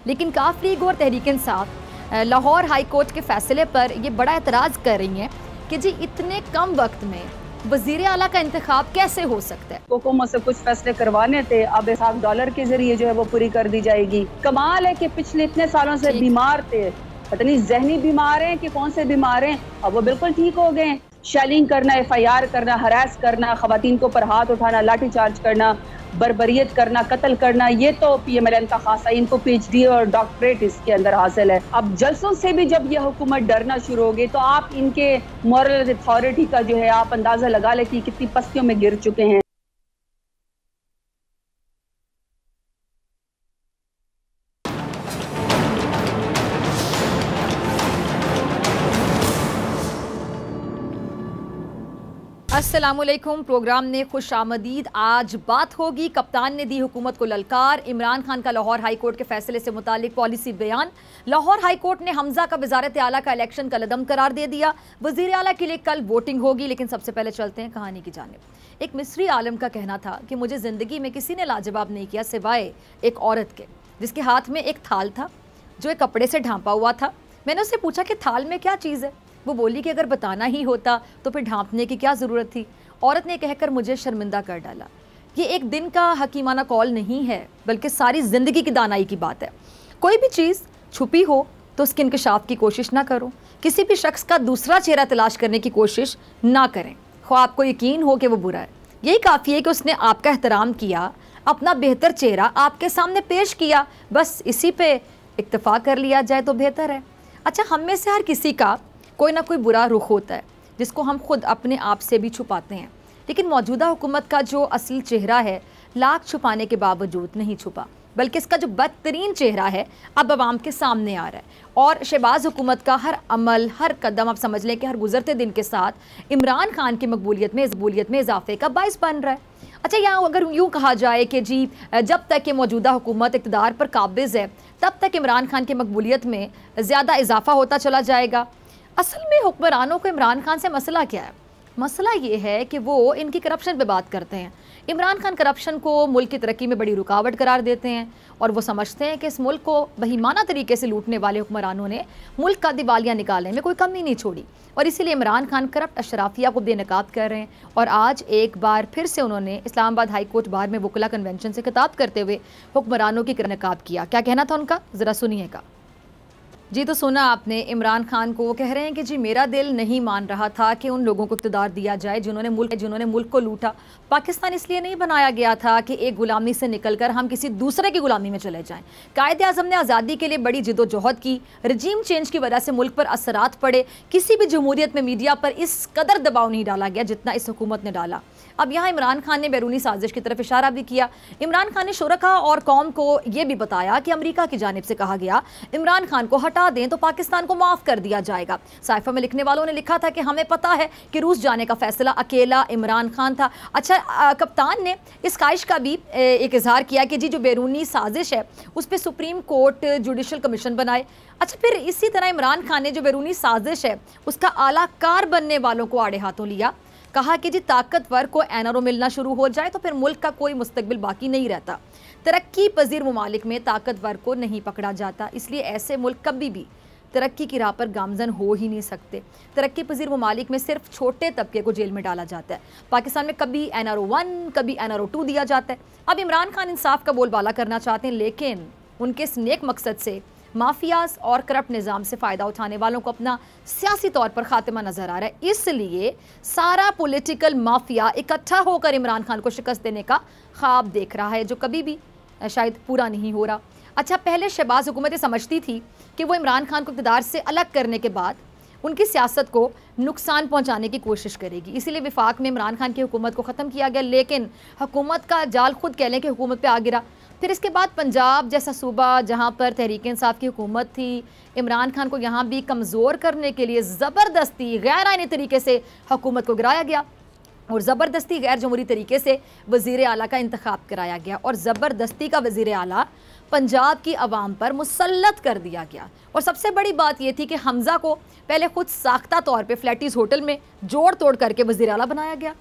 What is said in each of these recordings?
लेकिन काफ लीग और Tehreek Insaf Lahore high court के फैसले पर ये बड़ा एतराज़ कर रही हैं कि जी इतने कम वक्त में वज़ीर आला का इंतखाब कैसे हो सकता है। हुकूमत से कुछ फैसले करवाने थे, अब $1,000 के जरिए जो है वो पूरी कर दी जाएगी। कमाल है कि पिछले इतने सालों से बीमार थे, पता नहीं जहनी बीमार हैं कि कौन से बीमार हैं, अब वो बिल्कुल ठीक हो गए। शेलिंग करना, FIR करना, हरास करना, खवातीन को पर हाथ उठाना, लाठी चार्ज करना, बर्बरियत करना, कत्ल करना, ये तो PMLN का खासा, इनको PhD और डॉक्टरेट इसके अंदर हासिल है। अब जलसों से भी जब ये हुकूमत डरना शुरू होगी तो आप इनके मॉरल अथॉरिटी का जो है आप अंदाजा लगा ले कि कितनी पस्तियों में गिर चुके हैं। अस्सलामुअलैकुम। प्रोग्राम ने खुश आमदीद। आज बात होगी, कप्तान ने दी हुकूमत को ललकार, इमरान खान का लाहौर हाई कोर्ट के फैसले से मुतालिक पॉलिसी बयान। लाहौर हाई कोर्ट ने हमजा का वजारत आला का इलेक्शन का लदम करार दे दिया। वजीर आला के लिए कल वोटिंग होगी, लेकिन सबसे पहले चलते हैं कहानी की जानिब। एक मिस्री आलम का कहना था कि मुझे ज़िंदगी में किसी ने लाजवाब नहीं किया सिवाय एक औरत के, जिसके हाथ में एक थाल था जो एक कपड़े से ढांपा हुआ था। मैंने उससे पूछा कि थाल में क्या चीज़ है। वो बोली कि अगर बताना ही होता तो फिर ढांपने की क्या ज़रूरत थी। औरत ने कहकर मुझे शर्मिंदा कर डाला। ये एक दिन का हकीमाना कॉल नहीं है, बल्कि सारी ज़िंदगी की दानाई की बात है। कोई भी चीज़ छुपी हो तो उसके इंकशाफ की कोशिश ना करो। किसी भी शख्स का दूसरा चेहरा तलाश करने की कोशिश ना करें, ख्वाह आपको यकीन हो कि वो बुरा है। यही काफ़ी है कि उसने आपका एहतराम किया, अपना बेहतर चेहरा आपके सामने पेश किया, बस इसी पे इक्तफा कर लिया जाए तो बेहतर है। अच्छा, हम में से हर किसी का कोई ना कोई बुरा रुख होता है जिसको हम खुद अपने आप से भी छुपाते हैं, लेकिन मौजूदा हुकूमत का जो असली चेहरा है लाख छुपाने के बावजूद नहीं छुपा, बल्कि इसका जो बदतरीन चेहरा है अब आवाम के सामने आ रहा है। और शहबाज हुकूमत का हर अमल, हर कदम आप समझ लें कि हर गुजरते दिन के साथ इमरान खान की मकबूलियत में इजाफे का बाइस बन रहा है। अच्छा, यहाँ अगर यूँ कहा जाए कि जी जब तक ये मौजूदा हुकूमत इक़्तिदार पर काबिज़ है तब तक इमरान खान की मकबूलियत में ज़्यादा इजाफा होता चला जाएगा। असल में हुक्मरानों को इमरान खान से मसला क्या है? मसला ये है कि वो इनकी करप्शन पे बात करते हैं। इमरान खान करप्शन को मुल्क की तरक्की में बड़ी रुकावट करार देते हैं और वो समझते हैं कि इस मुल्क को बहिमाना तरीके से लूटने वाले हुक्मरानों ने मुल्क का दिवालिया निकालने में कोई कमी नहीं छोड़ी, और इसीलिए इमरान खान करप्ट अशराफिया को बेनकाब कर रहे हैं। और आज एक बार फिर से उन्होंने इस्लामाबाद हाई कोर्ट बार में वकला कन्वेंशन से खिताब करते हुए हुक्मरानों की नकाब किया। क्या कहना था उनका, ज़रा सुनिएगा। जी, तो सुना आपने इमरान खान को, वो कह रहे हैं कि जी मेरा दिल नहीं मान रहा था कि उन लोगों को इक़्तिदार दिया जाए जिन्होंने मुल्क को लूटा। पाकिस्तान इसलिए नहीं बनाया गया था कि एक गुलामी से निकलकर हम किसी दूसरे की गुलामी में चले जाएं। कायदे-आज़म ने आज़ादी के लिए बड़ी जिद्दोजहद की, रजीम चेंज की वजह से मुल्क पर असरात पड़े। किसी भी जमहूरियत में मीडिया पर इस कदर दबाव नहीं डाला गया जितना इस हुकूमत ने डाला। अब यहाँ इमरान खान ने बैरूनी साजिश की तरफ इशारा भी किया। इमरान खान ने शुरका और कौम को यह भी बताया कि अमेरिका की जानिब से कहा गया इमरान खान को हटा दें तो पाकिस्तान को माफ़ कर दिया जाएगा। साइफा में लिखने वालों ने लिखा था कि हमें पता है कि रूस जाने का फैसला अकेला इमरान खान था। अच्छा, कप्तान ने इस ख्वाहिश का भी एक इजहार किया कि जी जो बैरूनी साजिश है उस पर सुप्रीम कोर्ट जुडिशल कमीशन बनाए। अच्छा, फिर इसी तरह इमरान खान ने जो बैरूनी साजिश है उसका आला कार बनने वालों को आड़े हाथों लिया। कहा कि जी ताकतवर को NRO मिलना शुरू हो जाए तो फिर मुल्क का कोई मुस्तकबिल बाकी नहीं रहता। तरक्की पजीर ममालिक में ताकतवर को नहीं पकड़ा जाता, इसलिए ऐसे मुल्क कभी भी तरक्की की राह पर गामजन हो ही नहीं सकते। तरक्की पजीर ममालिक में सिर्फ छोटे तबके को जेल में डाला जाता है। पाकिस्तान में कभी NRO 1 कभी NRO 2 दिया जाता है। अब इमरान खान इंसाफ का बोलबाला करना चाहते हैं, लेकिन उनके इस नेक मकसद से माफियाज और करप्ट निज़ाम से फ़ायदा उठाने वालों को अपना सियासी तौर पर खात्मा नज़र आ रहा है। इसलिए सारा पॉलिटिकल माफिया इकट्ठा होकर इमरान खान को शिकस्त देने का ख्वाब देख रहा है, जो कभी भी शायद पूरा नहीं हो रहा। अच्छा, पहले शहबाज हुकूमत समझती थी कि वो इमरान खान को इक़्तिदार से अलग करने के बाद उनकी सियासत को नुकसान पहुंचाने की कोशिश करेगी, इसीलिए विफाक में इमरान खान की हुकूमत को ख़त्म किया गया। लेकिन हुकूमत का जाल खुद कह लें कि हुकूमत पे आ गिरा। फिर इसके बाद पंजाब जैसा सूबा जहां पर तहरीक इंसाफ की हुकूमत थी, इमरान खान को यहाँ भी कमज़ोर करने के लिए ज़बरदस्ती गैर आईनी तरीके से हुकूमत को गिराया गया और ज़बरदस्ती गैर जमहूरी तरीके से वज़ीर आला का इंतखाब कराया गया और ज़बरदस्ती का वज़ीर आला पंजाब की आवाम पर मुसल्लत कर दिया गया। और सबसे बड़ी बात यह थी कि हमजा को पहले खुद साख्ता तौर पे फ्लैटीज़ होटल में जोड़ तोड़ करके वज़ीर आला बनाया गया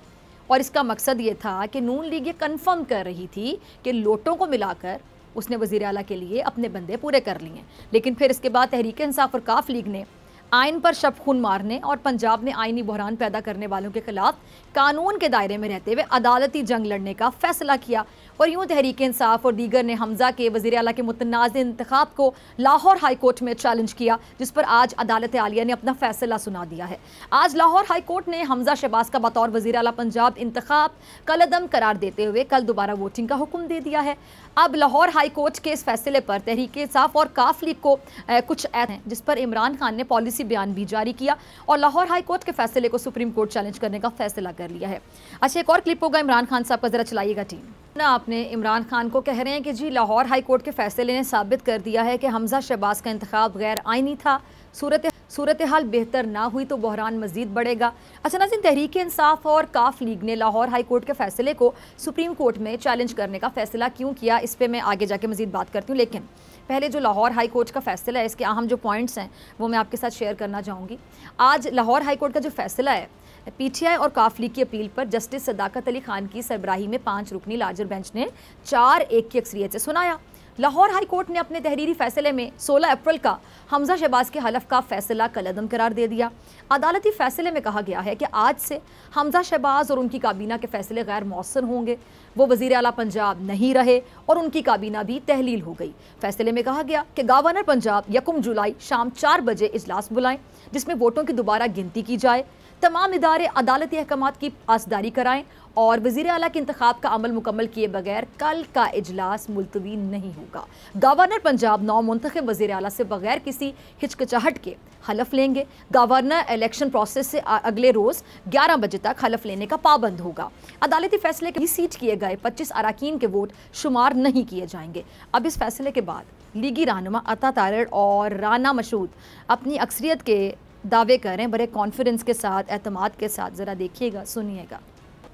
और इसका मकसद ये था कि नून लीग ये कन्फर्म कर रही थी कि लोटों को मिलाकर उसने वज़ीर आला के लिए अपने बंदे पूरे कर लिए। लेकिन फिर इसके बाद तहरीक इंसाफ और काफ लीग ने आइन पर शब खून मारने और पंजाब में आइनी बहरान पैदा करने वालों के खिलाफ कानून के दायरे में रहते हुए अदालती जंग लड़ने का फैसला किया। और यूं तहरीक इंसाफ और दीगर ने हमजा के वज़ीर आला के मुतनाज़ इंतखाब को लाहौर हाई कोर्ट में चैलेंज किया, जिस पर आज अदालत आलिया ने अपना फैसला सुना दिया है। आज लाहौर हाई कोर्ट ने हमजा शहबाज का बतौर वज़ीर आला पंजाब इंतखाब कलअदम करार देते हुए कल दोबारा वोटिंग का हुक्म दे दिया है। अब लाहौर हाई कोर्ट के इस फैसले पर तहरीक इंसाफ और काफ लीग को कुछ ऐड हैं, जिस पर इमरान खान ने पॉलिसी बयान भी जारी किया और लाहौर हाई कोर्ट के फैसले को सुप्रीम कोर्ट चैलेंज करने का फैसला कर लिया है। अच्छा, एक और क्लिप होगा इमरान खान साहब का, जरा चलाइएगा टीम ना। आपने इमरान खान को कह रहे हैं कि जी लाहौर हाई कोर्ट के फैसले ने साबित कर दिया है कि हमजा शहबाज का इंतखाब गैर आइनी था, सूरत हाल बेहतर ना हुई तो बहरान मजीद बढ़ेगा। अच्छा नाज़रीन, तहरीक इंसाफ और काफ लीग ने लाहौर हाई कोर्ट के फैसले को सुप्रीम कोर्ट में चैलेंज करने का फैसला क्यों किया, इस पर मैं आगे जाके मजीद बात करती हूँ। लेकिन पहले जो लाहौर हाई कोर्ट का फैसला है, इसके अहम जो पॉइंट्स हैं वो मैं आपके साथ शेयर करना चाहूँगी। आज लाहौर हाई कोर्ट का जो फैसला है, पीटीआई और काफ लीग की अपील पर जस्टिस सदाकत अली खान की सरबराही में 5 रुकनी लार्जर बेंच ने 4-1 की अक्सरियत से सुनाया। लाहौर हाई कोर्ट ने अपने तहरीरी फैसले में 16 अप्रैल का हमजा शहबाज के हलफ का फैसला कलअदम करार दे दिया। अदालती फैसले में कहा गया है कि आज से हमजा शहबाज और उनकी काबीना के फैसले गैर मौसर होंगे। वो वज़ीर आला पंजाब नहीं रहे और उनकी काबीना भी तहलील हो गई। फैसले में कहा गया कि गवर्नर पंजाब 1 जुलाई शाम 4 बजे इजलास बुलाएं, जिसमें वोटों की दोबारा गिनती की जाए, तमाम इदारे अदालती अहकामात की पासदारी कराएं और वज़ीर आला के इंतखाब का अमल मुकम्मल किए बगैर कल का इजलास मुलतवी नहीं होगा। गवर्नर पंजाब नौ मुंतखब वज़ीर आला से बगैर किसी हिचकिचाहट के हलफ लेंगे। गवर्नर इलेक्शन प्रोसेस से अगले रोज़ 11 बजे तक हलफ लेने का पाबंद होगा। अदालती फैसले के सीट किए गए 25 अराकीन के वोट शुमार नहीं किए जाएंगे। अब इस फैसले के बाद लीगी रहनुमा अता तारड़ और राना मशहूद अपनी अक्सरियत के दावे कर रहे हैं, बड़े कॉन्फिडेंस के साथ, एतमाद के साथ। ज़रा देखिएगा, सुनिएगा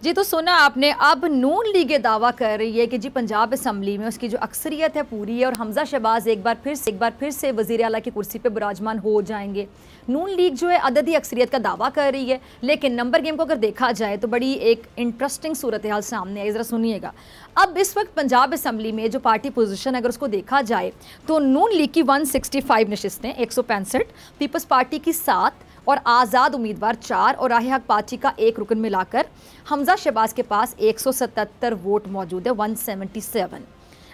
जी। तो सुना आपने, अब नून लीग दावा कर रही है कि जी पंजाब असम्बली में उसकी जो अक्सरियत है पूरी है और हमजा शहबाज एक बार फिर से वज़ीर आला की कुर्सी पे विराजमान हो जाएंगे। नून लीग जो है अददी अक्सरियत का दावा कर रही है, लेकिन नंबर गेम को अगर देखा जाए तो बड़ी एक इंटरेस्टिंग सूरत हाल सामने आई। ज़रा सुनिएगा। अब इस वक्त पंजाब असम्बली में जो पार्टी पोजीशन अगर उसको देखा जाए तो नून लीग की 165 नशिस्तें, 165, पीपल्स पार्टी की 7 और आज़ाद उम्मीदवार 4 और राह हक पार्टी का 1 रुकन मिलाकर हमजा शहबाज के पास 177 वोट मौजूद है, 177।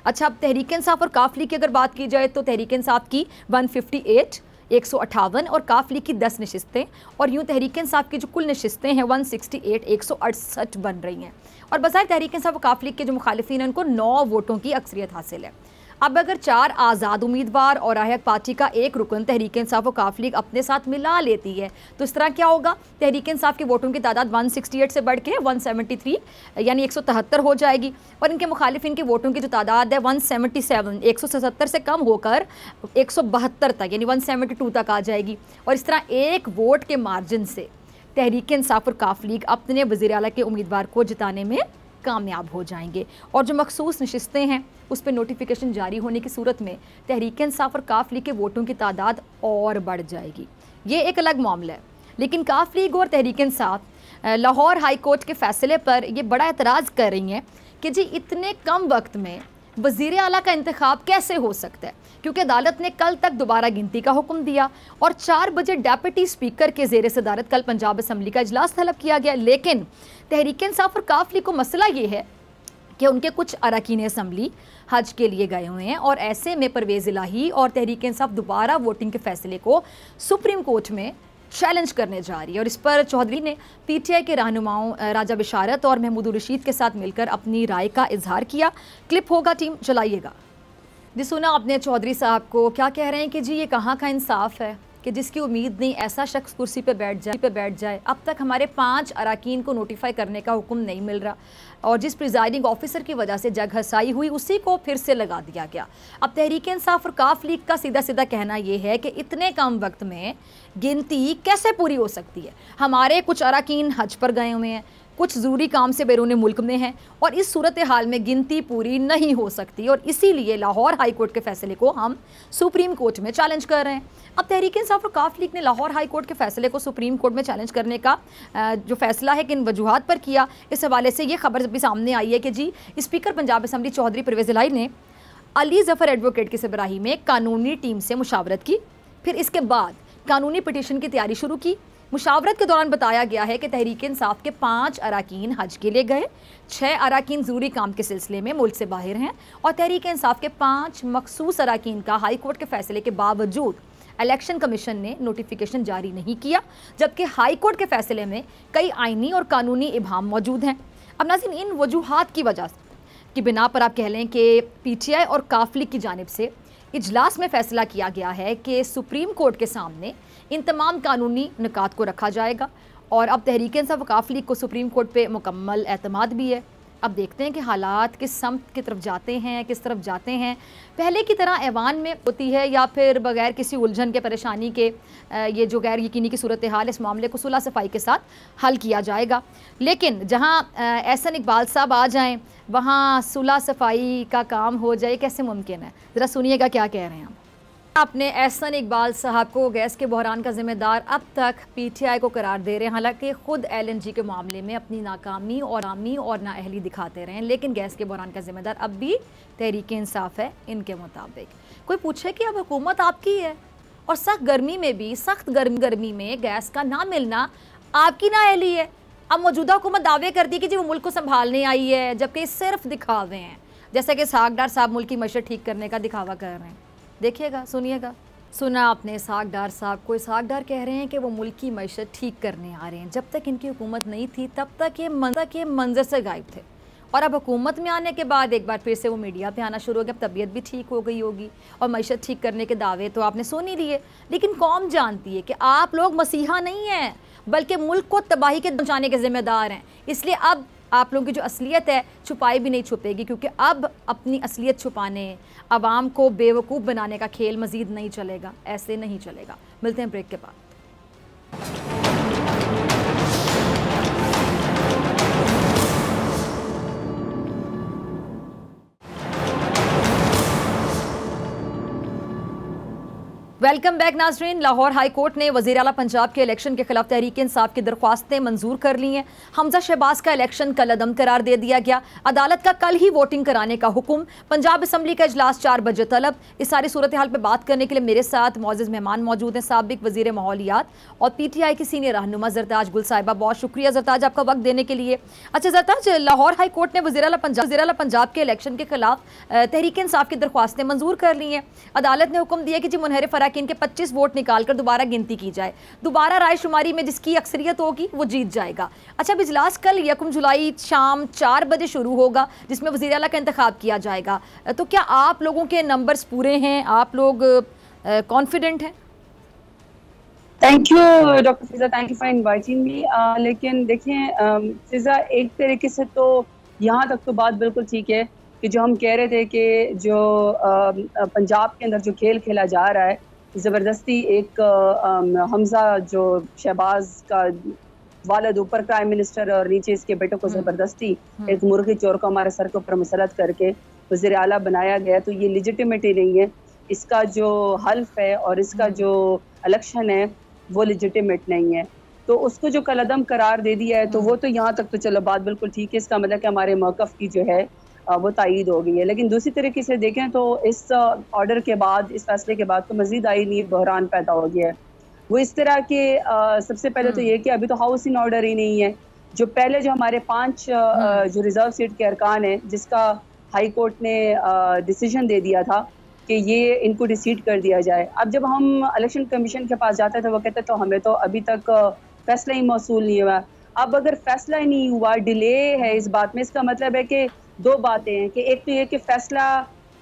अच्छा, अब तहरीक इंसाफ और काफ लीग की अगर बात की जाए तो तहरीक इंसाफ की 158, 158 और काफ लीग की 10 नशिस्तें, और यूँ तहरीक इंसाफ की जो कुल नशिस्तें हैं 168, 168 बन रही हैं। और बज़ाहिर तहरीक इंसाफ और काफ लीग के जो मुखालिफिन हैं उनको 9 वोटों की अक्सरियत हासिल है। अब अगर 4 आज़ाद उम्मीदवार और राह हक पार्टी का 1 रुकन तहरीक इंसाफ और काफ लीग अपने साथ मिला लेती है तो इस तरह क्या होगा, तहरीक इंसाफ के वोटों की तादाद 168 से बढ़ के 173 यानी 173 हो जाएगी और इनके मुखालिफिन के वोटों की जो तादाद है 177, 177 से कम होकर 172 तक यानी 172 तक आ जाएगी। और इस तरह 1 वोट के मार्जिन से तहरीक इंसाफ और काफ लीग अपने वज़ीर आला के उम्मीदवार को जिताने में कामयाब हो जाएंगे। और जो मखसूस नशिस्तें हैं उस पर नोटिफिकेशन जारी होने की सूरत में तहरीक इंसाफ और काफ लीग के वोटों की तादाद और बढ़ जाएगी। ये एक अलग मामला है। लेकिन काफ लीग और तहरीक इंसाफ लाहौर हाई कोर्ट के फैसले पर ये बड़ा एतराज़ कर रही हैं कि जी इतने कम वक्त में वज़ीर आला का इंतखाब कैसे हो सकता है, क्योंकि अदालत ने कल तक दोबारा गिनती का हुक्म दिया और 4 बजे डेप्यूटी स्पीकर के ज़ेर सदारत कल पंजाब असम्बली का इजलास तलब किया गया। लेकिन तहरीक इंसाफ और काफ लीग को मसला ये है कि उनके कुछ अरकान असम्बली हज के लिए गए हुए हैं और ऐसे में परवेज़ इलाही और तहरीक इंसाफ दोबारा वोटिंग के फैसले को सुप्रीम कोर्ट में चैलेंज करने जा रही है। और इस पर चौधरी ने पीटीआई के रहनुमाओं राजा बिशारत और महमूद रशीद के साथ मिलकर अपनी राय का इजहार किया। क्लिप होगा, टीम चलाइएगा जी। सुना आपने चौधरी साहब को, क्या कह रहे हैं कि जी ये कहाँ का इंसाफ है कि जिसकी उम्मीद नहीं ऐसा शख्स कुर्सी पे बैठ जाए। अब तक हमारे 5 अरकान को नोटिफाई करने का हुक्म नहीं मिल रहा और जिस प्रिजाइडिंग ऑफिसर की वजह से जग हसाई हुई उसी को फिर से लगा दिया गया। अब तहरीक इंसाफ और काफ लीग का सीधा सीधा कहना यह है कि इतने कम वक्त में गिनती कैसे पूरी हो सकती है। हमारे कुछ अरकान हज पर गए हुए हैं, कुछ ज़रूरी काम से बैरून मुल्क में हैं और इस सूरत हाल में गिनती पूरी नहीं हो सकती और इसीलिए लाहौर हाई कोर्ट के फैसले को हम सुप्रीम कोर्ट में चैलेंज कर रहे हैं। अब तहरीक इंसाफ और काफ लीग ने लाहौर हाई कोर्ट के फैसले को सुप्रीम कोर्ट में चैलेंज करने का जो फैसला है किन वजूहात पर किया, इस हवाले से ये खबर भी सामने आई है कि जी स्पीकर पंजाब असम्बली चौधरी परवेज़ इलाही ने अली जफर एडवोकेट की सरबराही में कानूनी टीम से मुशावरत की, फिर इसके बाद कानूनी पिटीशन की तैयारी शुरू की। मुशावरत के दौरान बताया गया है कि तहरीक इंसाफ के 5 अराकीन हज के लिए गए, 6 अराकीन ज़रूरी काम के सिलसिले में मुल्क से बाहर हैं और तहरीक इंसाफ के 5 मखसूस अराकीन का हाई कोर्ट के फैसले के बावजूद इलेक्शन कमीशन ने नोटिफिकेशन जारी नहीं किया, जबकि हाई कोर्ट के फैसले में कई आइनी और कानूनी इबाम मौजूद हैं। अब नाज़रीन, इन वजूहात की वजह की बिना पर आप कह लें कि पीटीआई और काफ लीग की जानिब से इजलास में फैसला किया गया है कि सुप्रीम कोर्ट के सामने इन तमाम कानूनी निकात को रखा जाएगा और अब तहरीक इंसाफ काफ लीग को सुप्रीम कोर्ट पे मुकम्मल एतमाद भी है। अब देखते हैं कि हालात किस समत की तरफ जाते हैं, किस तरफ जाते हैं। पहले की तरह ऐवान में होती है या फिर बगैर किसी उलझन के, परेशानी के, ये जो गैर यकीनी की सूरत हाल, इस मामले को सुलह सफाई के साथ हल किया जाएगा। लेकिन जहां एहसन इकबाल साहब आ जाएं वहां सुलह सफाई का काम हो जाए, कैसे मुमकिन है? ज़रा सुनिएगा क्या कह रहे हैं हम। आपने एहसन इकबाल साहब को गैस के बहरान का जिम्मेदार अब तक पीटीआई को करार दे रहे हैं, हालांकि खुद एलएनजी के मामले में अपनी नाकामी और नाअहली दिखाते रहे हैं, लेकिन गैस के बहरान का जिम्मेदार अब भी तहरीक इंसाफ है इनके मुताबिक। कोई पूछे कि अब हुकूमत आपकी है और सख्त गर्मी में गैस का ना मिलना आपकी नाअहली है। अब मौजूदा हुकूमत दावे करती है कि जी वो मुल्क को संभालने आई है, जबकि सिर्फ दिखावे हैं, जैसे कि सागडार साहब मुल्क की मईशत ठीक करने का दिखावा कर रहे हैं। देखिएगा, सुनिएगा। सुना आपने सागडार साहब को, सागडार कह रहे हैं कि वो मुल्क की मईशत ठीक करने आ रहे हैं। जब तक इनकी हुकूमत नहीं थी तब तक ये मंजर से गायब थे और अब हुकूमत में आने के बाद एक बार फिर से वो मीडिया पे आना शुरू हो गया। अब तबीयत भी ठीक हो गई होगी और मईशत ठीक करने के दावे तो आपने सुन ही लिए, लेकिन कौम जानती है कि आप लोग मसीहा नहीं हैं बल्कि मुल्क को तबाही के पहुँचाने के ज़िम्मेदार हैं। इसलिए अब आप लोगों की जो असलियत है छुपाई भी नहीं छुपेगी, क्योंकि अब अपनी असलियत छुपाने, आवाम को बेवकूफ़ बनाने का खेल मज़ीद नहीं चलेगा, ऐसे नहीं चलेगा। मिलते हैं ब्रेक के बाद। वेलकम बैक नाजरीन। लाहौर हाई कोर्ट ने वज़ीर आला पंजाब के इलेक्शन के खिलाफ तहरीक इंसाफ की दरख्वास्तें मंजूर कर ली हैं। हमजा शहबाज का इलेक्शन कलअदम करार दे दिया गया। अदालत का कल ही वोटिंग कराने का हुक्म। पंजाब असम्बली का इजलास 4 बजे तलब। इस सारी सूरत हाल पर बात करने के लिए मेरे साथ मौजूद मेहमान मौजूद हैं। साबिक वज़ीर माहौलियात और PTI की सीनियर रहनुमा ज़रताज गुल साहिबा। बहुत शुक्रिया ज़रताज आपका वक्त देने के लिए। अच्छा ज़रताज, लाहौर हाई कोर्ट ने वज़ीर आला पंजाब के इलेक्शन के खिलाफ तहरीक इंसाफ की दरख्वास्तें मंजूर कर ली हैं। अदालत ने हुक्म दिया कि जी मुनहरिफ अराकीन के 25 वोट निकालकर दोबारा गिनती की जाए। दोबारा राय शुमारी में जिसकी अक्सरियत होगी वो जीत जाएगा। अच्छा, अब इजलास कल 1 जुलाई शाम 4 बजे शुरू होगा, जिसमें वज़ीर आला का इंतखाब किया जाएगा। तो क्या आप लोगों के नंबर्स पूरे हैं? आप लोग कॉन्फिडेंट हैं? Thank you doctor Fiza, thank you for inviting me. लेकिन देखिए फिजा, एक तरीके से तो यहाँ तक तो बात बिल्कुल ठीक है कि जो हम कह रहे थे कि जो पंजाब के अंदर जो खेल खेला जा रहा है, ज़बरदस्ती एक हमजा जो शहबाज का वालिद ऊपर प्राइम मिनिस्टर और नीचे इसके बेटों को ज़बरदस्ती एक मुर्गी चोर को हमारे सर के ऊपर मुसलत करके वज़ीर आला बनाया गया, तो ये लेजिटिमेटी नहीं है। इसका जो हल्फ है और इसका जो इलेक्शन है वो लेजिटिमेट नहीं है। तो उसको जो कलअदम करार दे दिया है तो वो तो यहाँ तक तो चलो बात बिल्कुल ठीक है। इसका मतलब कि हमारे मौक़िफ़ की जो है वो तायीद हो गई है। लेकिन दूसरी तरीके से देखें तो इस ऑर्डर के बाद, इस फैसले के बाद तो मज़ीद आईनी बहरान पैदा हो गया है। वो इस तरह के सबसे पहले तो ये कि अभी तो हाउस इन ऑर्डर ही नहीं है। जो पहले जो हमारे 5 जो रिजर्व सीट के अरकान हैं, जिसका हाई कोर्ट ने डिसीजन दे दिया था कि ये इनको डिसीड कर दिया जाए। अब जब हम इलेक्शन कमीशन के पास जाते थे वो कहते तो हमें तो अभी तक फैसला ही मौसूल नहीं हुआ। अब अगर फैसला ही नहीं हुआ, डिले है इस बात में, इसका मतलब है कि 2 बातें हैं कि एक तो ये कि फैसला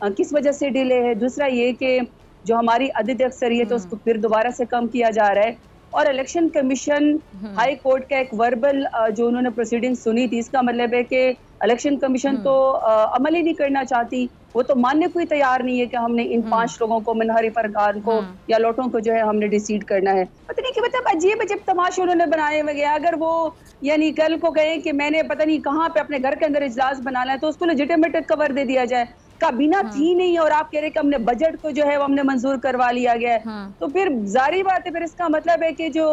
किस वजह से डिले है, दूसरा ये कि जो हमारी अदद अक्सरियत है उसको फिर दोबारा से कम किया जा रहा है। और इलेक्शन कमीशन हाई कोर्ट का एक वर्बल जो उन्होंने प्रोसीडिंग सुनी थी, इसका मतलब है कि इलेक्शन कमीशन तो अमल ही नहीं करना चाहती। वो तो मानने को ही तैयार नहीं है कि हमने इन 5 लोगों को, मुनहरिफ अरकान को या लोटों को जो है हमने डिसीड करना है। पता नहीं कि मतलब अजीब अजीब तमाशे उन्होंने बनाए हुए। अगर वो यानी कल को कहें कि मैंने पता नहीं कहाँ पे अपने घर के अंदर इजलास बनाना है तो उसको लेजिटिमेट कवर दे दिया जाए। काबीना थी नहीं और आप कह रहे कि हमने बजट को जो है वो हमने मंजूर करवा लिया गया है, तो फिर जारी बात है, फिर इसका मतलब है कि जो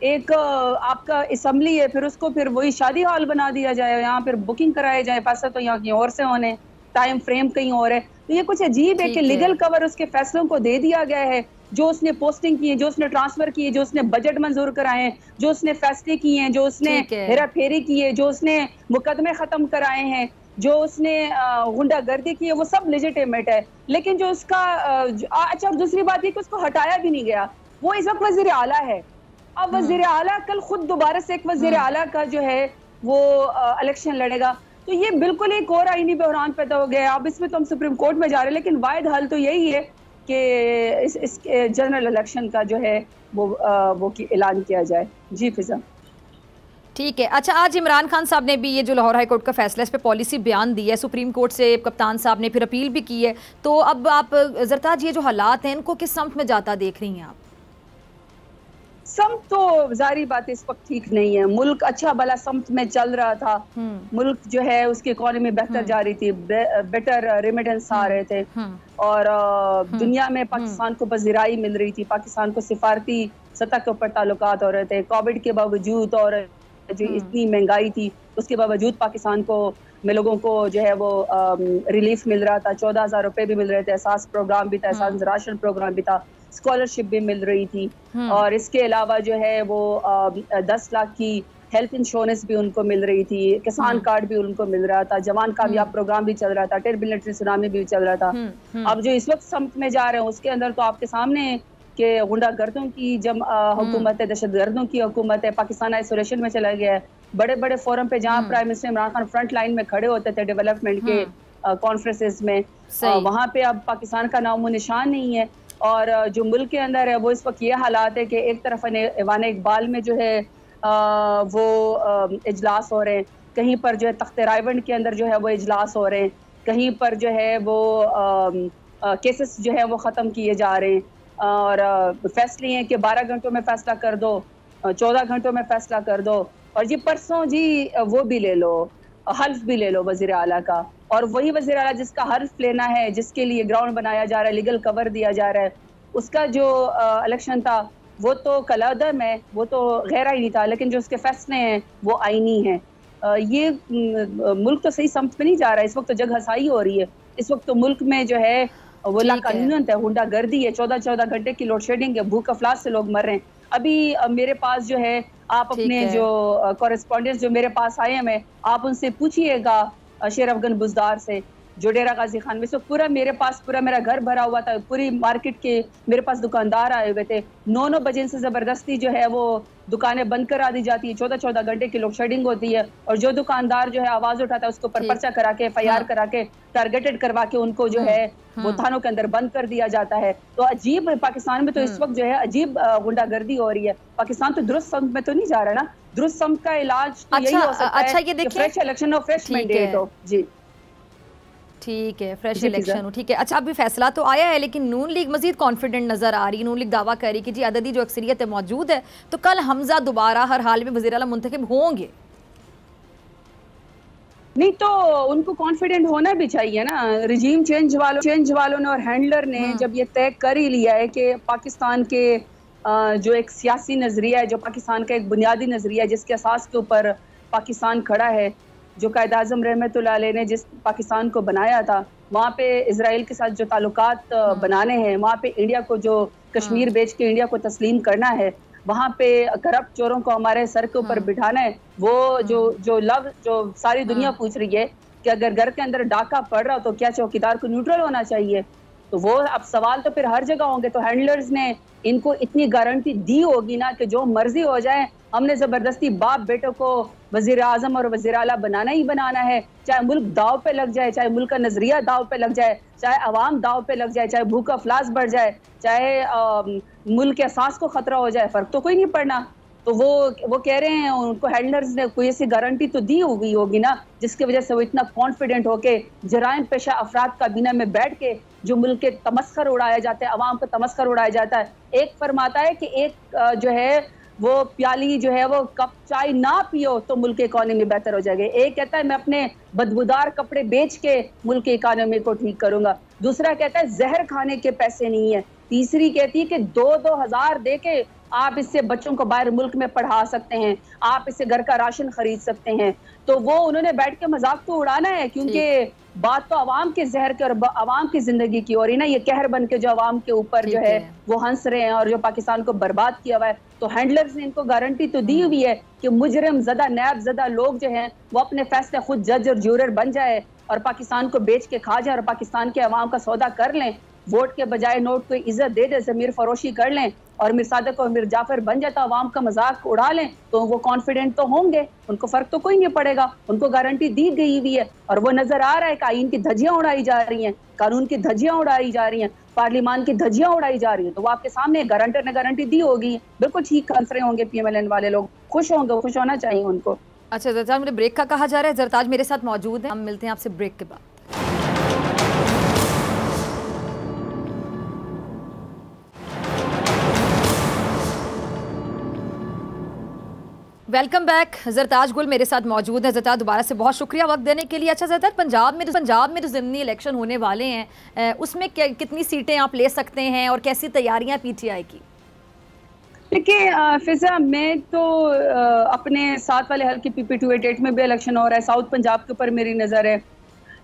एक आपका असम्बली है फिर उसको फिर वही शादी हॉल बना दिया जाए, यहाँ फिर बुकिंग कराए जाए। पैसा तो यहाँ कहीं और से होने, टाइम फ्रेम कहीं और है। तो ये कुछ अजीब है कि लीगल कवर उसके फैसलों को दे दिया गया है, जो उसने पोस्टिंग की है, जो उसने ट्रांसफर की है, जो उसने बजट मंजूर कराए हैं, जो उसने फैसले किए हैं, जो उसने हेरा फेरी की है, जो उसने मुकदमे खत्म कराए हैं, जो उसने गुंडागर्दी की है, वो सब लेजिटिमेट है। लेकिन जो उसका अच्छा, और दूसरी बात ये कि उसको हटाया भी नहीं गया, वो इस वक्त वजीर आला है। अब वजीर आला कल खुद दोबारा से एक वजीर आला का जो है वो इलेक्शन लड़ेगा, तो ये बिल्कुल एक और आईनी बहरान पैदा हो गया है। अब इसमें तो हम सुप्रीम कोर्ट में जा रहे हैं, लेकिन वाहिद हल तो यही है कि इस जनरल इलेक्शन का जो है वो ऐलान किया जाए। जी फिजा, ठीक है। अच्छा, आज इमरान खान साहब ने भी ये जो लाहौर हाई कोर्ट का फैसला, इस पे पॉलिसी बयान दी है, सुप्रीम कोर्ट से कप्तान साहब ने फिर अपील भी की है, तो अब आप ज़रताज ये जो हालात हैं इनको किस समत में जाता देख रही हैं आप? समत तो जारी बात इस वक्त ठीक नहीं है। मुल्क अच्छा भला समत में चल रहा था, मुल्क जो है उसकी इकोनॉमी बेहतर जा रही थी, बेटर रेमिटेंस आ रहे थे, और दुनिया में पाकिस्तान को पजीराई मिल रही थी, पाकिस्तान को सिफारती सतह के ऊपर ताल्लुकात हो रहे थे। कोविड के बावजूद और जो इतनी महंगाई थी उसके बावजूद पाकिस्तान को में लोगों को जो है वो रिलीफ मिल रहा था, 14,000 रुपए भी मिल रहे थे, एहसास प्रोग्राम भी था, एहसास राशन प्रोग्राम भी था, स्कॉलरशिप भी मिल रही थी, और इसके अलावा जो है वो 10 लाख की हेल्थ इंश्योरेंस भी उनको मिल रही थी, किसान कार्ड भी उनको मिल रहा था, जवान कामयाब प्रोग्राम भी चल रहा था, टेर मिलिट्री सुनामी भी चल रहा था। अब जो इस वक्त समत में जा रहे हैं उसके अंदर तो आपके सामने कि गुंडागर्दों की हुकूमत है, दहशतगर्दों की हुकूमत है, पाकिस्तान आइसोलेशन में चला गया है। बड़े बड़े फोरम पे जहाँ prime minister Imran Khan front line में खड़े होते थे डेवलपमेंट के कॉन्फ्रेंसेस में, वहाँ पे अब पाकिस्तान का नामो निशान नहीं है। और जो मुल्क के अंदर है वो इस वक्त ये हालात है कि एक तरफ ऐवान इकबाल में जो है वो इजलास हो रहे हैं, कहीं पर जो है तख्त रायवंड के अंदर जो है वो इजलास हो रहे हैं, कहीं पर जो है वो केसेस जो है वो ख़त्म किए जा रहे हैं, और फैसले हैं कि 12 घंटों में फैसला कर दो, 14 घंटों में फैसला कर दो। और जी परसों जी वो भी ले लो, हल्फ भी ले लो वजीर आला का, और वही वजीर आला जिसका हल्फ लेना है, जिसके लिए ग्राउंड बनाया जा रहा है, लीगल कवर दिया जा रहा है, उसका जो इलेक्शन था वो तो कलादम है, वो तो गैर आईनी था, लेकिन जो उसके फैसले हैं वो आईनी है। ये मुल्क तो सही समत में नहीं जा रहा है, इस वक्त तो जग हसाई हो रही है, इस वक्त तो मुल्क में जो है वो लाकानूनियत है, गुंडागर्दी है, 14-14 घंटे की लोड शेडिंग है, भूख अफलास से लोग मर रहे हैं। अभी मेरे पास जो है आप अपने जो कॉरेस्पॉन्डेंट्स जो मेरे पास आए हैं, आप उनसे पूछिएगा, शेर अफगन बुजदार से जो डेरा गाजी खान में, से पूरा मेरे पास पूरा मेरा घर भरा हुआ था, पूरी मार्केट के मेरे पास दुकानदार आए हुए थे, 9-9 बजे से जबरदस्ती जो है वो दुकानें बंद करा दी जाती है, 14-14 घंटे की लोड शेडिंग होती है, और जो दुकानदार जो है आवाज उठाता है उसको पर्चा करा के, FIR करा के, टारगेटेड करवा के उनको जो है वो थानों के अंदर बंद कर दिया जाता है। तो अजीब पाकिस्तान में तो इस वक्त जो है अजीब गुंडागर्दी हो रही है। पाकिस्तान तो दुरुस्त समत में तो नहीं जा रहा ना, दुरुस्त समत का इलाज तो यही हो सकता है कि फ्रेश इलेक्शन हो, फ्रेश मैंडेट हो। जी ठीक है, फ्रेश इलेक्शन हो, ठीक है। अच्छा, अभी फैसला तो आया है, लेकिन नून लीग मजीद कॉन्फिडेंट नजर आ रही है। नून लीग दावा कर रही कि जी अददी जो अक्सरियत है मौजूद है, तो कल हमजा दोबारा हर हाल में वज़ीर आला मुंतखब होंगे। नहीं तो उनको कॉन्फिडेंट होना भी चाहिए ना। रिजीम चेंज वालों ने और हैंडलर ने जब ये तय कर ही लिया है कि पाकिस्तान के जो एक सियासी नजरिया है, जो पाकिस्तान का एक बुनियादी नजरिया है जिसके असास के ऊपर पाकिस्तान खड़ा है, जो कायद आज़म रहमतुल्लाह अलैह ने जिस पाकिस्तान को बनाया था, वहाँ पे इजराइल के साथ जो ताल्लुकात बनाने हैं, वहाँ पे इंडिया को जो कश्मीर बेच के इंडिया को तस्लीम करना है, वहाँ पे करप्ट चोरों को हमारे सर के ऊपर बिठाना है, वो जो सारी दुनिया पूछ रही है कि अगर घर के अंदर डाका पड़ रहा हो तो क्या चौकीदार को न्यूट्रल होना चाहिए? तो वो अब सवाल तो फिर हर जगह होंगे। तो हैंडलर्स ने इनको इतनी गारंटी दी होगी ना कि जो मर्जी हो जाए, हमने जबरदस्ती बाप बेटों को वजीर आजम और वजीर आला बनाना ही बनाना है, चाहे मुल्क दाव पे लग जाए, चाहे मुल्क का नजरिया दाव पे लग जाए, चाहे अवाम दाव पे लग जाए, चाहे भूख अफलास बढ़ जाए, चाहे मुल्क के एहसास को खतरा हो जाए, फर्क तो कोई नहीं पड़ना। तो वो कह रहे हैं, उनको हैंडलर्स ने कोई ऐसी गारंटी तो दी हुई होगी ना जिसकी वजह से वो इतना कॉन्फिडेंट होके जराइम पेशा अफराद काबीना में बैठ के जो मुल्क के तमस्खर उड़ाया जाता है, अवाम को तमस्खर उड़ाया जाता है। एक फरमाता है कि एक जो है वो प्याली जो है वो कप चाय ना पियो तो मुल्क की इकोनॉमी बेहतर हो जाएगी। एक कहता है मैं अपने बदबूदार कपड़े बेच के मुल्क की इकोनॉमी को ठीक करूंगा, दूसरा कहता है जहर खाने के पैसे नहीं है, तीसरी कहती है कि 2-2 हज़ार दे के आप इससे बच्चों को बाहर मुल्क में पढ़ा सकते हैं, आप इससे घर का राशन खरीद सकते हैं। तो वो उन्होंने बैठ के मजाक तो उड़ाना है, क्योंकि बात तो अवाम के जहर के और अवाम की जिंदगी की हो रही ना। ये कहर बन के जो अवाम के ऊपर जो है वो हंस रहे हैं और जो पाकिस्तान को बर्बाद किया हुआ है, तो हैंडलर्स ने इनको गारंटी तो दी हुई है कि मुजरिम ज़दा नैब ज़दा लोग जो हैं वो अपने फैसले खुद जज और ज्यूरर बन जाए और पाकिस्तान को बेच के खा जाए और पाकिस्तान के अवाम का सौदा कर लें, वोट के बजाय नोट को इज्जत दे दे, ज़मीर फरोशी कर लें और मिर सादिक और मिर जाफर बन जाता, अवाम का मजाक उड़ा लें, तो वो कॉन्फिडेंट तो होंगे, उनको फर्क तो कोई नहीं पड़ेगा। उनको गारंटी दी गई हुई है और वो नजर आ रहा है कि आईन की धज्जियां उड़ाई जा रही हैं, कानून की धज्जियां उड़ाई जा रही हैं, पार्लियामान की धज्जियां उड़ाई जा रही है, तो वो आपके सामने गारंटर ने गारंटी दी होगी, बिल्कुल ठीक हंस रहे होंगे PMLN वाले लोग, खुश होंगे, खुश होना चाहिए उनको। अच्छा जरताज, मुझे ब्रेक का कहा जा रहा है, जरताज मेरे साथ मौजूद है, हम मिलते हैं आपसे ब्रेक के बाद। Welcome back. जरताज गुल मेरे साथ मौजूद है। जरताज, दोबारा से बहुत शुक्रिया वक्त देने के लिए। अच्छा जरताज, पंजाब में जो ज़िमनी इलेक्शन होने वाले हैं उसमें कितनी सीटें आप ले सकते हैं और कैसी तैयारियां PTI की? देखिए फिजा, मैं तो अपने साथ वाले हल्के PP288 में भी इलेक्शन हो रहा है, साउथ पंजाब के ऊपर मेरी नज़र है।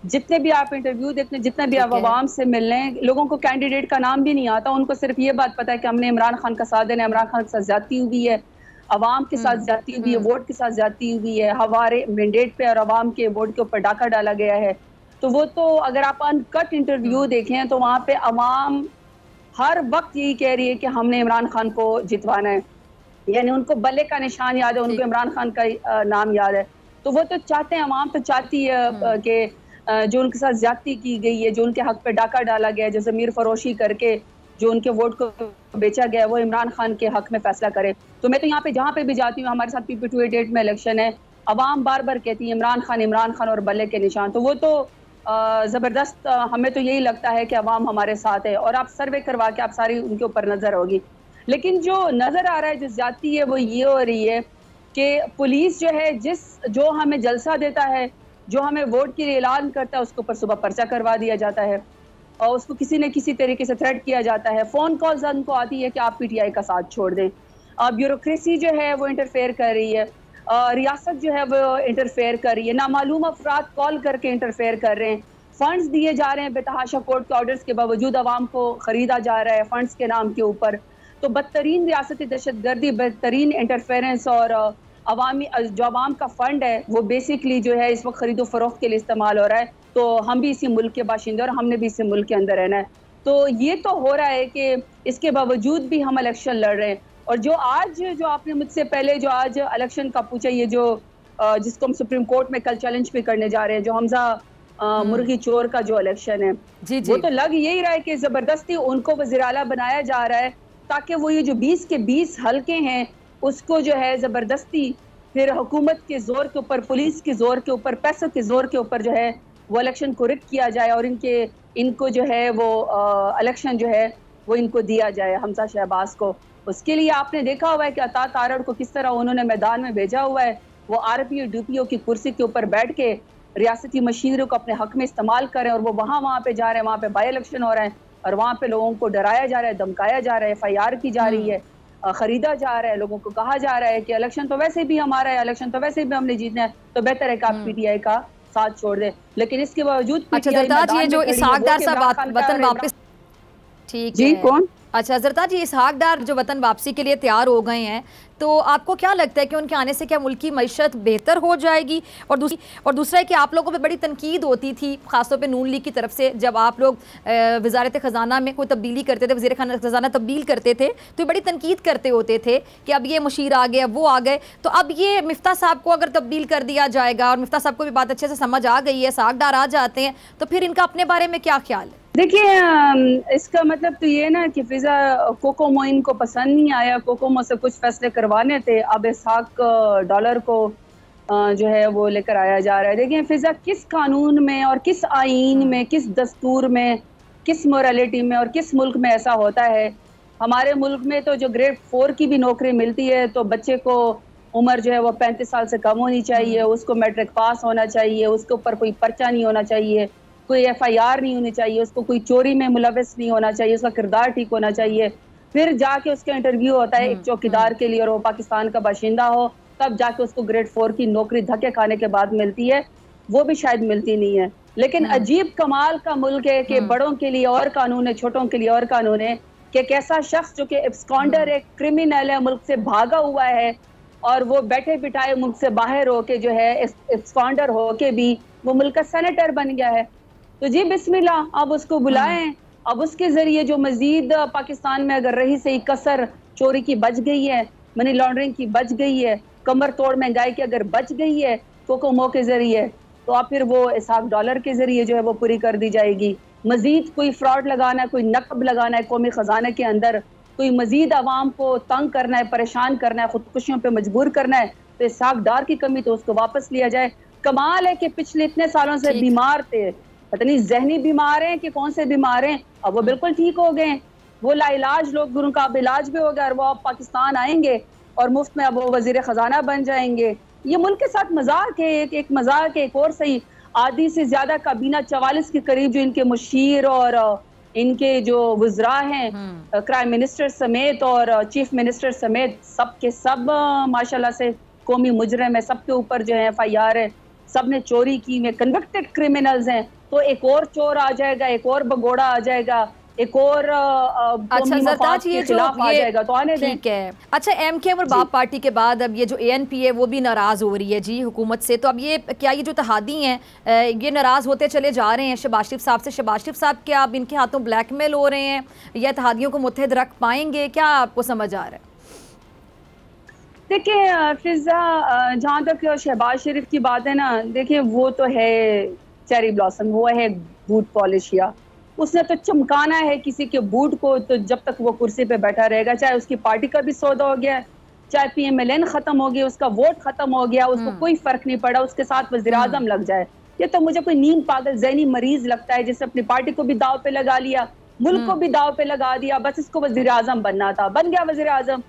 जितने भी आप इंटरव्यू देखते हैं, जितने भी आप आवाम से मिल रहे हैं, लोगों को कैंडिडेट का नाम भी नहीं आता, उनको सिर्फ ये बात पता है कि हमने इमरान खान का साथ देना, इमरान खान के साथ ज्यादती हुई है, अवाम के साथ ज्यादती हुई है, वोट के साथ ज्यादती हुई है, हमारे मैंडेट पे और अवाम के वोट के ऊपर डाका डाला गया है। तो वो तो अगर आप अनकट इंटरव्यू देखें तो वहाँ पे अवाम हर वक्त यही कह रही है कि हमने इमरान खान को जितवाना है, यानी उनको बल्ले का निशान याद है, उनको इमरान खान का नाम याद है, तो वो तो चाहते हैं, अवाम तो चाहती है कि जो उनके साथ ज्यादती की गई है, जो उनके हक पे डाका डाला गया है, जो ज़मीर फरोशी करके जो उनके वोट को बेचा गया, वो इमरान खान के हक में फैसला करे। तो मैं तो यहाँ पे जहाँ पे भी जाती हूँ, हमारे साथ PP288 में इलेक्शन है, अवाम बार बार कहती है इमरान खान और बल्ले के निशान, तो वो तो ज़बरदस्त, हमें तो यही लगता है कि अवाम हमारे साथ है और आप सर्वे करवा के आप सारी उनके ऊपर नज़र होगी। लेकिन जो नज़र आ रहा है, जो ज्यादती है, वो ये हो रही है कि पुलिस जो है, जो हमें जलसा देता है, जो हमें वोट के लिए ऐलान करता है, उसके ऊपर सुबह पर्चा करवा दिया जाता है और उसको किसी न किसी तरीके से थ्रेट किया जाता है। फ़ोन कॉल्स उनको आती है कि आप PTI का साथ छोड़ दें। ब्यूरोक्रेसी जो है वो इंटरफेयर कर रही है, रियासत जो है वो इंटरफेयर कर रही है, नामालूम अफराद कॉल करके इंटरफेयर कर रहे हैं, फंड्स दिए जा रहे हैं बेतहाशा, कोर्ट के ऑर्डर्स के बावजूद अवाम को ख़रीदा जा रहा है फंड्स के नाम के ऊपर। तो बदतरीन रियासती दहशतगर्दी, बदतरीन इंटरफेरेंस और अवामी जो अवाम का फंड है वो बेसिकली जो है इस वक्त खरीदो फरोख्त के लिए इस्तेमाल हो रहा है। तो हम भी इसी मुल्क के बाशिंदे और हमने भी इसी मुल्क के अंदर रहना है। तो ये तो हो रहा है कि इसके बावजूद भी हम इलेक्शन लड़ रहे हैं। और जो आपने मुझसे पहले जो आज इलेक्शन का पूछा, ये जो जिसको हम सुप्रीम कोर्ट में कल चैलेंज भी करने जा रहे हैं, जो हमजा मुर्गी चोर का जो इलेक्शन है, वो तो लग यही रहा है कि जबरदस्ती उनको वज़ीर आला बनाया जा रहा है ताकि वो ये जो 20 के 20 हल्के हैं उसको जो है जबरदस्ती फिर हुकूमत के जोर के ऊपर, पुलिस के जोर के ऊपर, पैसों के जोर के ऊपर जो है वो इलेक्शन को रिक किया जाए और इनको जो है वो इलेक्शन जो है वो इनको दिया जाए, हमजा शहबाज को। उसके लिए आपने देखा हुआ है कि अता तारड़ को किस तरह उन्होंने मैदान में भेजा हुआ है। वो RPO DPO की कुर्सी के ऊपर बैठ के रियासती मशीनरी को अपने हक में इस्तेमाल करें और वो वहाँ पे जा रहे हैं, वहाँ पे बाई इलेक्शन हो रहे हैं और वहाँ पे लोगों को डराया जा रहा है, धमकाया जा रहा है, FIR की जा रही है, खरीदा जा रहा है, लोगों को कहा जा रहा है कि इलेक्शन तो वैसे भी हमारा है, इलेक्शन तो वैसे भी हमने जीतना है, तो बेहतर है कि आप PTI का साथ छोड़ दे। लेकिन इसके बावजूद अच्छा जरताज, ये जो इसहाक डार साहब वतन वापस, ठीक है, कौन? अच्छा जरताज, ये इसहाक डार जो वतन वापसी के लिए तैयार हो गए हैं, तो आपको क्या लगता है कि उनके आने से क्या मुल्क की मईशत बेहतर हो जाएगी? और दूसरा है कि आप लोगों पे बड़ी तनकीद होती थी खासतौर पे नून लीग की तरफ से, जब आप लोग वजारत ख़जाना में कोई तब्दीली करते थे, वज़ीर ख़जाना तब्दील करते थे, तो बड़ी तनकीद करते होते थे कि अब ये मुशीर आ गए, अब वो आ गए। तो अब ये मिफ्ता साहब को अगर तब्दील कर दिया जाएगा और मिफ्ता साहब को भी बात अच्छे से समझ आ गई है, इसहाक डार आ जाते हैं, तो फिर इनका अपने बारे में क्या ख्याल है? देखिए, इसका मतलब तो ये ना कि फिजा कोकोमो इनको पसंद नहीं आया, कोकोमो से कुछ फैसले करवाने थे, अब इसहाक डॉलर को जो है वो लेकर आया जा रहा है। देखिए फिजा, किस कानून में और किस आईन में, किस दस्तूर में, किस मोरालिटी में और किस मुल्क में ऐसा होता है? हमारे मुल्क में तो जो ग्रेड 4 की भी नौकरी मिलती है तो बच्चे को उम्र जो है वो 35 साल से कम होनी चाहिए, उसको मैट्रिक पास होना चाहिए, उसके ऊपर कोई पर्चा नहीं होना चाहिए, कोई FIR नहीं होनी चाहिए, उसको कोई चोरी में मुलविस नहीं होना चाहिए, उसका किरदार ठीक होना चाहिए। फिर जाके उसका इंटरव्यू होता है एक चौकीदार के लिए और वो पाकिस्तान का बाशिंदा हो, तब जाके उसको ग्रेड 4 की नौकरी धक्के खाने के बाद मिलती है। वो भी शायद मिलती नहीं है। लेकिन अजीब कमाल का मुल्क है कि बड़ों के लिए और कानून है, छोटों के लिए और कानून है। कि एक ऐसा शख्स जो कि एब्सकॉन्डर है, क्रिमिनल है, मुल्क से भागा हुआ है, और वो बैठे बिठाए मुल्क से बाहर होके जो है एब्सकॉन्डर होके भी वो मुल्क का सेनेटर बन गया है। तो जी बिस्मिल्लाह, अब उसको बुलाएं। अब उसके जरिए जो मजीद पाकिस्तान में अगर रही सही कसर चोरी की बच गई है, मनी लॉन्ड्रिंग की बच गई है, कमर तोड़ महंगाई की अगर बच गई है कोकोमो के जरिए, तो आप फिर वो इसहाक डॉलर के जरिए जो है वो पूरी कर दी जाएगी। मजीद कोई फ्रॉड लगाना है, कोई नकब लगाना है कौमी खजाने के अंदर, कोई मजीद आवाम को तंग करना है, परेशान करना है, खुदकुशियों पे मजबूर करना है, तो इसहाक डार की कमी तो उसको वापस लिया जाए। कमाल है कि पिछले इतने सालों से बीमार थे, पता नहीं जहनी बीमार हैं कि कौन से बीमार हैं, अब वो बिल्कुल ठीक हो गए। वो लाइलाज लोग, उनका अब इलाज भी हो गया और वो अब पाकिस्तान आएंगे और मुफ्त में अब वो वजीर खजाना बन जाएंगे। ये मुल्क के साथ मजाक है, एक मजाक है। एक और सही आधी से ज्यादा काबीना 44 के करीब जो इनके मुशीर और इनके जो वज़रा हैं, प्राइम मिनिस्टर समेत और चीफ मिनिस्टर समेत, सब के सब माशाल्लाह से कौमी मुजरिम है, सबके ऊपर जो है FIR है, सब ने चोरी की में कन्विक्टेड क्रिमिनल्स हैं। तो एक और चोर आ जाएगा, एक और भगोड़ा आ जाएगा, एक और अच्छा ज़रदाज ये जो आ जाएगा, तो आने दें। ठीक है। अच्छा MKM और बाप पार्टी के बाद अब ये जो ANP है वो भी नाराज़ हो रही है जी हुकूमत से, तो अब ये क्या ये जो तहादी हैं ये नाराज़ होते चले जा रहे हैं शहबाज शरीफ साहब से? शहबाज शरीफ साहब क्या अब इनके हाथों ब्लैकमेल हो रहे हैं या तहादियों को मुत्तहद रख पाएंगे, क्या आपको समझ आ रहा है? देखिए फिजा, जहाँ तक शहबाज शरीफ की बात है ना, देखिए वो तो है चेरी ब्लॉसम, वो है बूट पॉलिश, या उसने तो चमकाना है किसी के बूट को, तो जब तक वो कुर्सी पे बैठा रहेगा, चाहे उसकी पार्टी का भी सौदा हो गया, चाहे PMLN खत्म हो गया, उसका वोट खत्म हो गया, उसको कोई फर्क नहीं पड़ा, उसके साथ वज़ीर आज़म लग जाए। ये तो मुझे कोई नींद पागल ज़हनी मरीज लगता है, जिसने अपनी पार्टी को भी दाव पे लगा लिया, मुल्क को भी दाव पे लगा दिया, बस इसको वज़ीर आज़म बनना था, बन गया वज़ीर आज़म।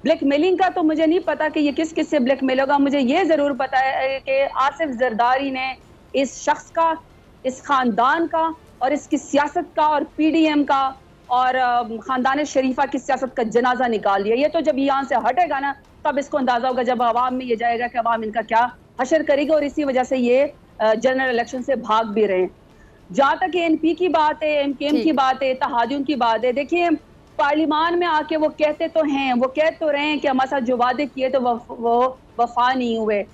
ब्लैकमेलिंग का तो मुझे नहीं पता कि ये किस किस से ब्लैकमेल होगा। मुझे ये जरूर पता है कि आसिफ जरदारी ने इस शख्स का, इस खानदान का और इसकी सियासत का और PDM का और खानदान शरीफा की सियासत का जनाजा निकाल लिया। ये तो जब यहाँ से हटेगा ना तब इसको अंदाजा होगा, जब अवाम में ये जाएगा कि अवाम इनका क्या हशर करेगी, और इसी वजह से ये जनरल इलेक्शन से भाग भी रहे हैं। जहाँ तक ANP की बात है, MKM की बात है, तहादियों की बात है, देखिए पार्लिमान में आके वो कहते तो हैं, वो कह तो रहे हैं कि हमारे साथ जो वादे किए तो वो वफा नहीं हुए।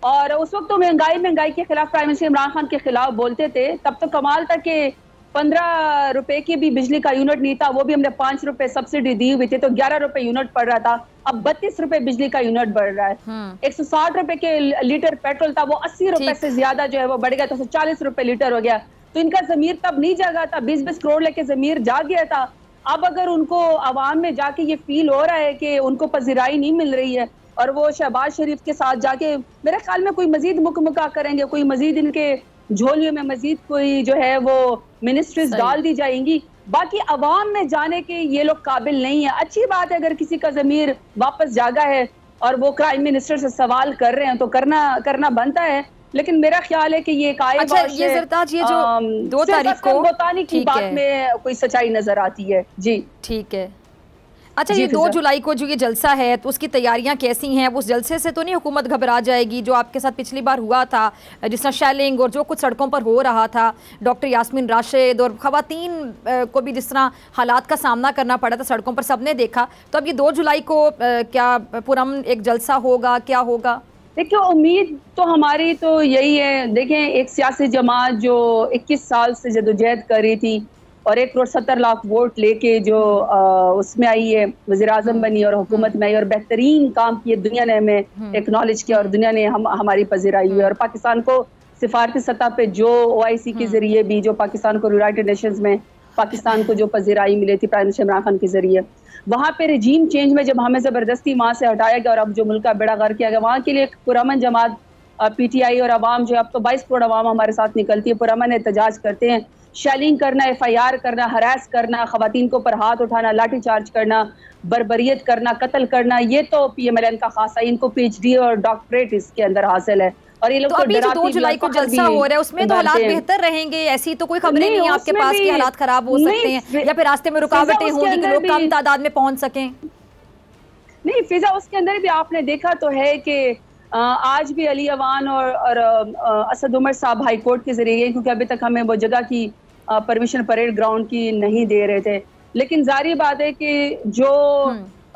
और उस वक्त तो महंगाई के खिलाफ प्राइम मिनिस्टर इमरान खान के खिलाफ बोलते थे, तब तो कमाल था कि 15 रुपए की भी बिजली का यूनिट नहीं था, वो भी हमने 5 रुपए सब्सिडी दी हुई थी, तो 11 रुपए यूनिट पड़ रहा था। अब 32 रुपए बिजली का यूनिट बढ़ रहा है। 160 रुपए के लीटर पेट्रोल था, वो 80 रुपए से ज्यादा जो है वो बढ़ गया, तो 140 रुपए लीटर हो गया। तो इनका जमीर तब नहीं जागा था, 20-20 करोड़ लेके जमीर जाग गया था। अब अगर उनको आवाम में जाके ये फील हो रहा है कि उनको पजीराई नहीं मिल रही है और वो शहबाज शरीफ के साथ जाके मेरे ख्याल में कोई मजीद मुकमुका करेंगे, कोई मजीद इनके झोलियों में मजीद कोई जो है वो मिनिस्ट्रीज डाल दी जाएंगी। बाकी अवाम में जाने के ये लोग काबिल नहीं है। अच्छी बात है अगर किसी का जमीर वापस जागा है और वो प्राइम मिनिस्टर से सवाल कर रहे हैं तो करना बनता है, लेकिन मेरा ख्याल है कि ये अच्छा, ये ज़रदाज ये जो 2 तारीख को बताने की बात में कोई सच्चाई नजर आती है। जी ठीक है। अच्छा, ये 2 जुलाई को जो ये जलसा है तो उसकी तैयारियां कैसी हैं? उस जलसे से तो नहीं हुकूमत घबरा जाएगी जो आपके साथ पिछली बार हुआ था, जिस तरह शेलिंग और जो कुछ सड़कों पर हो रहा था, डॉक्टर यास्मीन राशिद और खवातीन को भी जिस तरह हालात का सामना करना पड़ा था सड़कों पर, सबने देखा। तो अब ये 2 जुलाई को क्या पुरअमन एक जलसा होगा, क्या होगा? देखिए उम्मीद तो हमारी तो यही है। देखें, एक सियासी जमात जो 21 साल से जदोजहद कर रही थी और 1 करोड़ 70 लाख वोट लेके जो उसमें आई है, वज़ीर आज़म बनी और हुकूमत में आई और बेहतरीन काम किए, दुनिया ने हमें एक्नॉलेज किया और दुनिया ने हमारी पजीराई हुई। और पाकिस्तान को सिफारती सतह पे जो OIC के जरिए भी जो पाकिस्तान को यूनाइटेड नेशंस में पाकिस्तान को जो पजीराई मिली थी प्राइम मिनिस्टर इमरान खान के जरिए, वहाँ पे रजीम चेंज में जब हमें ज़बरदस्ती वहाँ से हटाया गया और अब जो मुल्क का बेड़ा गर्क किया गया, वहाँ के लिए एक पुरअमन जमात PTI और अवाम जो अब तो 22 करोड़ अवाम हमारे साथ निकलती है, पुरअमन एहतजाज करते हैं। शेलिंग करना, FIR करना, हरास करना, खवातीन को पर हाथ उठाना, लाठी चार्ज करना, बर्बरियत करना, कत्ल करना, ये तो PMLN का खासा, इनको PhD और डॉक्टरेट इसके अंदर हासिल है। और ये लोग तो अभी जो 2 जुलाई को जलसा हो रहा है उसमें तो हालात बेहतर रहेंगे, ऐसी तो कोई खबरें नहीं है आपके पास कि हालात खराब हो सकते हैं या फिर रास्ते में रुकावटें होंगी कि लोग कम तादाद में पहुंच सकें? नहीं फिजा, उसके अंदर भी आपने देखा तो है कि आज भी अली अवान और असद उमर साहब हाई कोर्ट के जरिए गए, क्योंकि अभी तक हमें वो जगह की परमिशन परेड ग्राउंड की नहीं दे रहे थे। लेकिन जारी बात है कि जो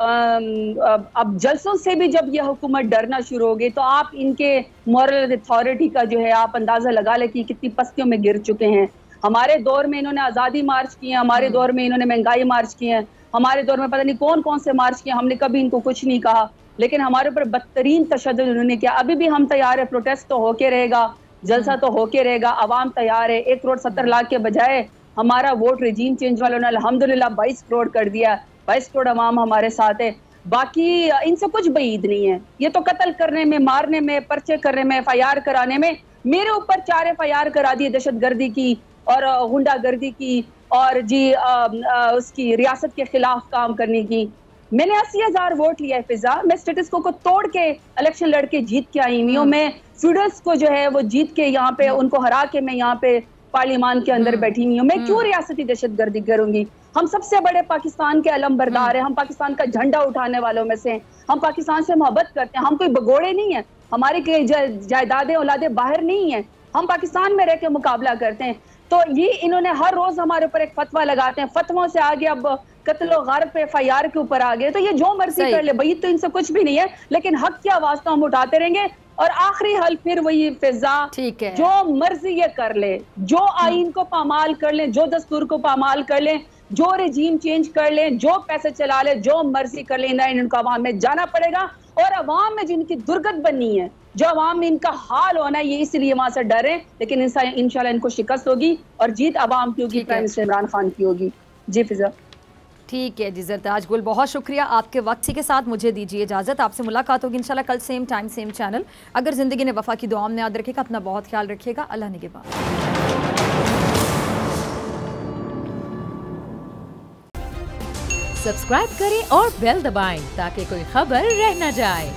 अब जलसों से भी जब यह हुकूमत डरना शुरू हो गई, तो आप इनके मॉरल अथॉरिटी का जो है आप अंदाजा लगा ले कि कितनी पस्तियों में गिर चुके हैं। हमारे दौर में इन्होंने आज़ादी मार्च किए, हमारे दौर में इन्होंने महंगाई मार्च किए हैं, हमारे दौर में पता नहीं कौन कौन से मार्च किए, हमने कभी इनको कुछ नहीं कहा, लेकिन हमारे ऊपर बदतरीन तशद्दुद उन्होंने किया। अभी भी हम तैयार है, प्रोटेस्ट तो होके रहेगा, जलसा तो होके रहेगा, आवाम तैयार है। 1 करोड़ 70 लाख के बजाय हमारा वोट रिजीम चेंज वालों ने अल्हम्दुलिल्लाह 22 करोड़ कर दिया। 22 करोड़ अवाम हमारे साथ है। बाकी इनसे कुछ बईद नहीं है। ये तो कत्ल करने में, मारने में, पर्चे करने में, FIR कराने में, मेरे ऊपर 4 FIR करा दी दहशतगर्दी की और गुंडागर्दी की और जी उसकी रियासत के खिलाफ काम करने की। मैंने 80,000 वोट लिया है फिजा। मैं स्टेटस को तोड़ के इलेक्शन लड़के जीत के आई हुई हूँ। मैं फ्यूडल्स को जो है वो जीत के यहाँ पे उनको हरा के मैं यहाँ पे पार्लियामान के अंदर बैठी हुई हूँ। मैं क्यों रियासती दहशतगर्दी करूंगी? हम सबसे बड़े पाकिस्तान के अलम बरदार हैं, हम पाकिस्तान का झंडा उठाने वालों में से हैं, हम पाकिस्तान से मोहब्बत करते हैं, हम कोई भगोड़े नहीं है, हमारी जायदादें औलादे बाहर नहीं है, हम पाकिस्तान में रह के मुकाबला करते हैं। तो ये इन्होंने हर रोज हमारे ऊपर एक फतवा लगाते हैं, फतवों से आगे अब कत्ल गारत पे FIR के ऊपर आ गए। तो ये जो मर्जी कर ले भाई, तो इनसे कुछ भी नहीं है, लेकिन हक की आवाज तो हम उठाते रहेंगे। और आखिरी हल फिर वही फिजा, ठीक है, जो मर्जी ये कर ले, जो आईन को पामाल कर ले, जो दस्तूर को पामाल कर ले, जो रेजीम चेंज कर ले, जो पैसे चला ले, जो मर्जी कर ले, इनको अवाम में जाना पड़ेगा। और अवाम में जिनकी दुर्गत बननी है, जो अवाम में इनका हाल होना है, ये इसलिए वहां से डरे, लेकिन इंशाल्लाह इनको शिकस्त होगी और जीत अवाम की होगी, प्राइम मिनिस्टर इमरान खान की होगी। जी फिजा। ठीक है जी जरताज गुल, बहुत शुक्रिया आपके वक्त के साथ। मुझे दीजिए इजाज़त, आपसे मुलाकात होगी इंशाल्लाह कल सेम टाइम सेम चैनल। अगर ज़िंदगी ने वफ़ा की दुआ में याद रखेगा, अपना बहुत ख्याल रखिएगा। अल्लाह निगहबान। सब्सक्राइब करें और बेल दबाएं ताकि कोई खबर रह न जाए।